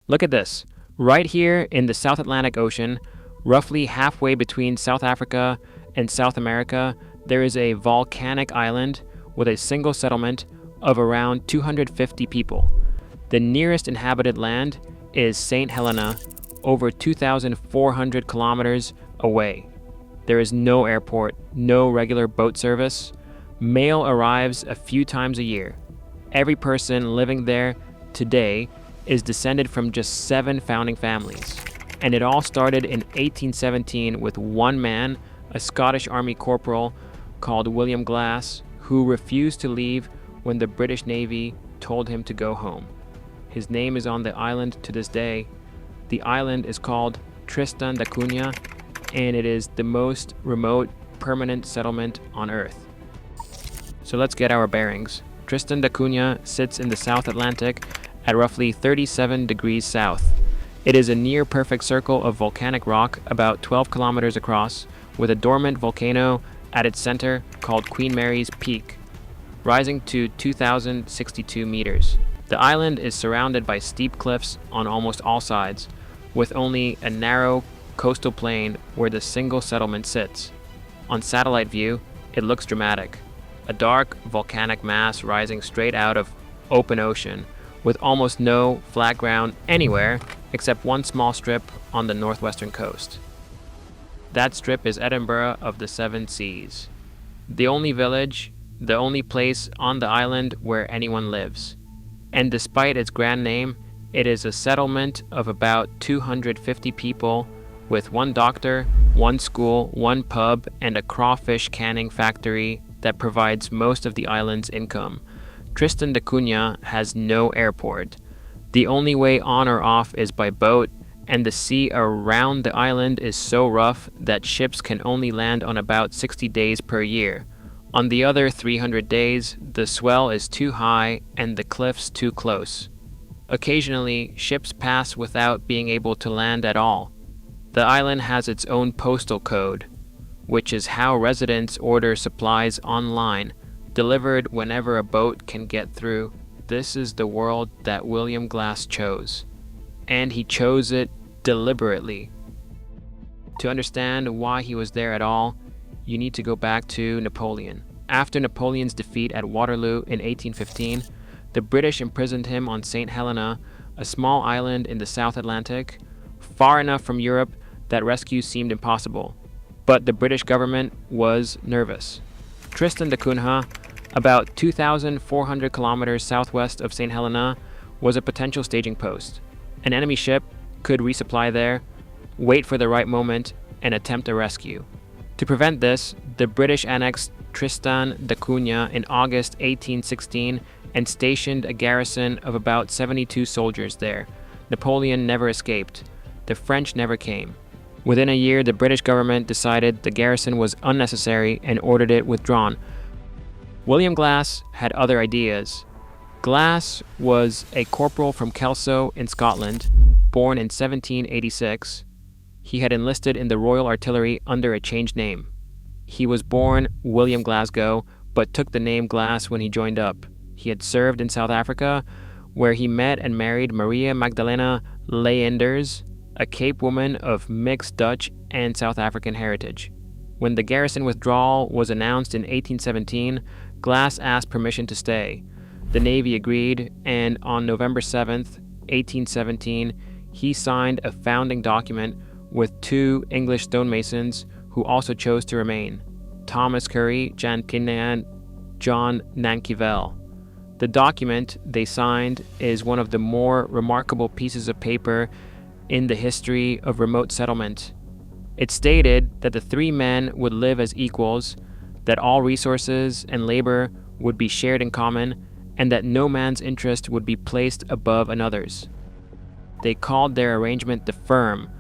Look at this. Right here in the South Atlantic Ocean, roughly halfway between South Africa and South America, there is a volcanic island with a single settlement of around 250 people. The nearest inhabited land is Saint Helena, over 2,400 kilometers away. There is no airport, no regular boat service. Mail arrives a few times a year. Every person living there today is descended from just 7 founding families. And it all started in 1817 with one man, a Scottish Army corporal called William Glass, who refused to leave when the British Navy told him to go home. His name is on the island to this day. The island is called Tristan da Cunha, and it is the most remote permanent settlement on Earth. So let's get our bearings. Tristan da Cunha sits in the South Atlantic at roughly 37 degrees south. It is a near-perfect circle of volcanic rock about 12 kilometers across, with a dormant volcano at its center called Queen Mary's Peak, rising to 2,062 meters. The island is surrounded by steep cliffs on almost all sides, with only a narrow coastal plain where the single settlement sits. On satellite view, it looks dramatic. A dark volcanic mass rising straight out of open ocean, with almost no flat ground anywhere except one small strip on the northwestern coast. That strip is Edinburgh of the Seven Seas, the only village, the only place on the island where anyone lives. And despite its grand name, it is a settlement of about 250 people with one doctor, one school, one pub, and a crawfish canning factory that provides most of the island's income. Tristan da Cunha has no airport. The only way on or off is by boat, and the sea around the island is so rough that ships can only land on about 60 days per year. On the other 300 days, the swell is too high and the cliffs too close. Occasionally, ships pass without being able to land at all. The island has its own postal code, which is how residents order supplies online, delivered whenever a boat can get through. This is the world that William Glass chose, and he chose it deliberately. To understand why he was there at all, you need to go back to Napoleon. After Napoleon's defeat at Waterloo in 1815, the British imprisoned him on Saint Helena, a small island in the South Atlantic, far enough from Europe that rescue seemed impossible. But the British government was nervous. Tristan da Cunha, about 2,400 kilometers southwest of Saint Helena, was a potential staging post. An enemy ship could resupply there, wait for the right moment, and attempt a rescue. To prevent this, the British annexed Tristan da Cunha in August 1816 and stationed a garrison of about 72 soldiers there. Napoleon never escaped. The French never came. Within a year, the British government decided the garrison was unnecessary and ordered it withdrawn. William Glass had other ideas. Glass was a corporal from Kelso in Scotland, born in 1786. He had enlisted in the Royal Artillery under a changed name. He was born William Glasgow, but took the name Glass when he joined up. He had served in South Africa, where he met and married Maria Magdalena Leyenders, a Cape woman of mixed Dutch and South African heritage. When the garrison withdrawal was announced in 1817, Glass asked permission to stay. The Navy agreed, and on November 7th, 1817, he signed a founding document with 2 English stonemasons who also chose to remain, Thomas Curry, Jan Kinnan, John Nankivel. The document they signed is one of the more remarkable pieces of paper in the history of remote settlement. It stated that the 3 men would live as equals, that all resources and labor would be shared in common, and that no man's interest would be placed above another's. They called their arrangement the Firm.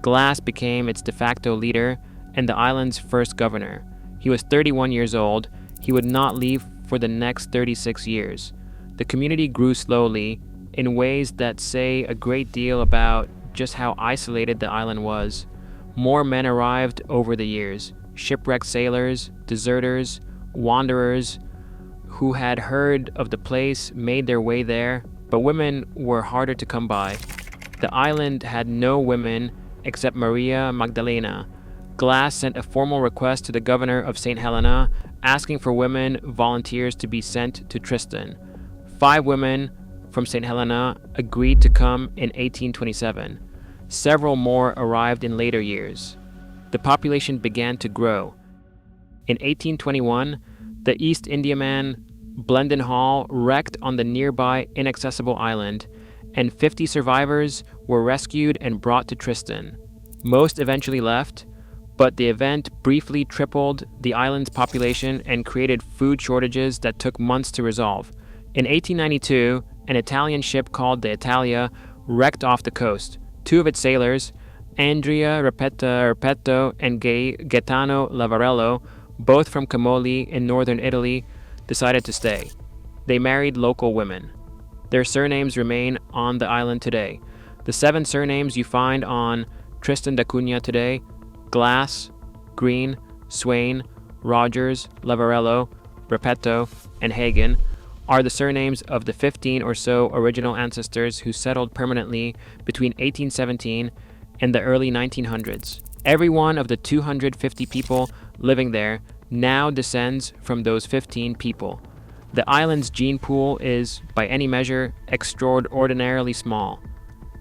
Glass became its de facto leader and the island's first governor. He was 31 years old. He would not leave for the next 36 years. The community grew slowly in ways that say a great deal about just how isolated the island was. More men arrived over the years, shipwrecked sailors, deserters, wanderers who had heard of the place made their way there, but women were harder to come by. The island had no women except Maria Magdalena. Glass sent a formal request to the governor of Saint Helena asking for women volunteers to be sent to Tristan. 5 women from Saint Helena agreed to come in 1827. Several more arrived in later years. The population began to grow. In 1821, the East Indiaman Blendon Hall wrecked on the nearby inaccessible island, and 50 survivors were rescued and brought to Tristan. Most eventually left, but the event briefly tripled the island's population and created food shortages that took months to resolve. In 1892, an Italian ship called the Italia wrecked off the coast. 2 of its sailors, Andrea Repetto and Gaetano Lavarello, both from Camoli in northern Italy, decided to stay. They married local women. Their surnames remain on the island today. The 7 surnames you find on Tristan da Cunha today, Glass, Green, Swain, Rogers, Lavarello, Repetto, and Hagen, are the surnames of the 15 or so original ancestors who settled permanently between 1817 and the early 1900s. Every one of the 250 people living there now descends from those 15 people. The island's gene pool is, by any measure, extraordinarily small.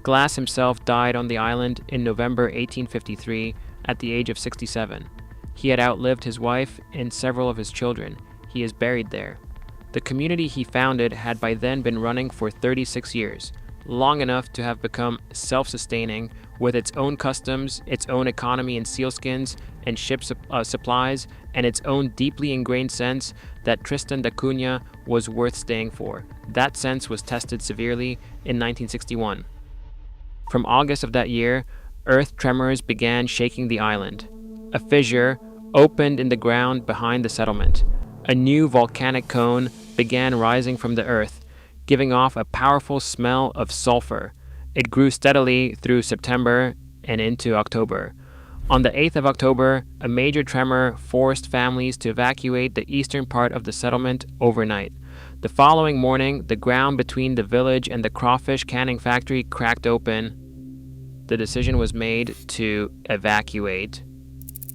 Glass himself died on the island in November 1853 at the age of 67. He had outlived his wife and several of his children. He is buried there. The community he founded had by then been running for 36 years, long enough to have become self-sustaining with its own customs, its own economy in sealskins and ship supplies, and its own deeply ingrained sense that Tristan da Cunha was worth staying for. That sense was tested severely in 1961. From August of that year, earth tremors began shaking the island. A fissure opened in the ground behind the settlement. A new volcanic cone began rising from the earth, giving off a powerful smell of sulfur. It grew steadily through September and into October. On the 8th of October, a major tremor forced families to evacuate the eastern part of the settlement overnight. The following morning, the ground between the village and the crawfish canning factory cracked open. The decision was made to evacuate.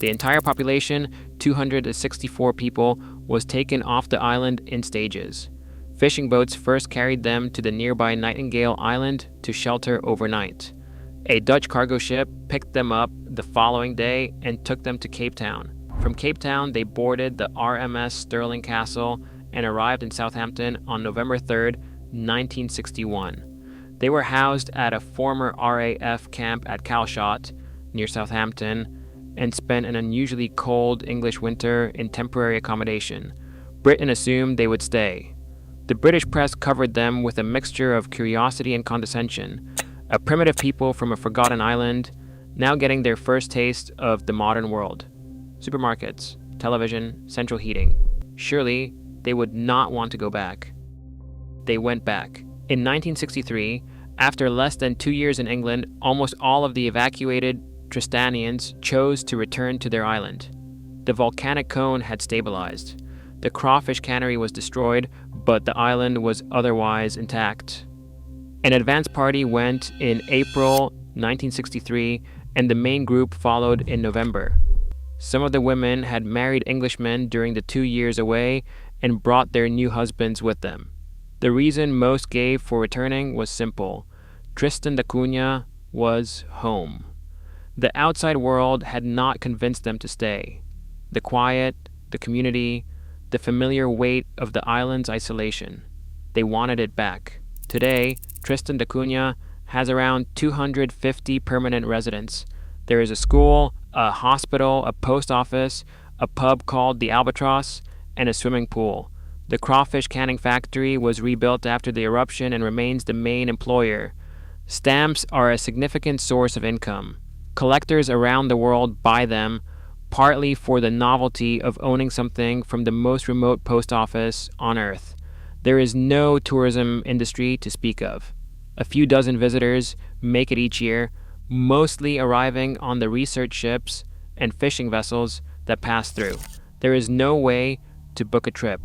The entire population, 264 people, was taken off the island in stages. Fishing boats first carried them to the nearby Nightingale Island to shelter overnight. A Dutch cargo ship picked them up the following day and took them to Cape Town. From Cape Town, they boarded the RMS Stirling Castle and arrived in Southampton on November 3, 1961. They were housed at a former RAF camp at Calshot, near Southampton, and spent an unusually cold English winter in temporary accommodation. Britain assumed they would stay. The British press covered them with a mixture of curiosity and condescension. A primitive people from a forgotten island, now getting their first taste of the modern world. Supermarkets, television, central heating. Surely, they would not want to go back. They went back. In 1963, after less than 2 years in England, almost all of the evacuated Tristanians chose to return to their island. The volcanic cone had stabilized. The crawfish cannery was destroyed, but the island was otherwise intact. An advance party went in April 1963, and the main group followed in November. Some of the women had married Englishmen during the 2 years away and brought their new husbands with them. The reason most gave for returning was simple. Tristan da Cunha was home. The outside world had not convinced them to stay. The quiet, the community, the familiar weight of the island's isolation. They wanted it back. Today, Tristan da Cunha has around 250 permanent residents. There is a school, a hospital, a post office, a pub called the Albatross, and a swimming pool. The crawfish canning factory was rebuilt after the eruption and remains the main employer. Stamps are a significant source of income. Collectors around the world buy them, partly for the novelty of owning something from the most remote post office on Earth. There is no tourism industry to speak of. A few dozen visitors make it each year, mostly arriving on the research ships and fishing vessels that pass through. There is no way to book a trip.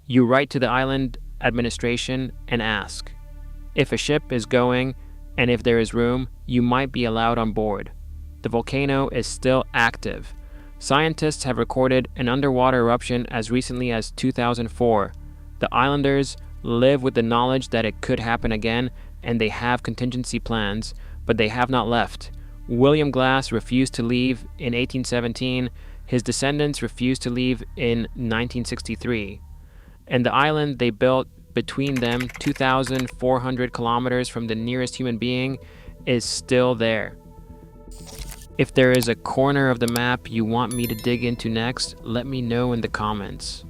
You write to the island administration and ask. If a ship is going and if there is room, you might be allowed on board. The volcano is still active. Scientists have recorded an underwater eruption as recently as 2004. The islanders live with the knowledge that it could happen again, and they have contingency plans, but they have not left. William Glass refused to leave in 1817. His descendants refused to leave in 1963. And the island they built between them, 2,400 kilometers from the nearest human being, is still there. If there is a corner of the map you want me to dig into next, let me know in the comments.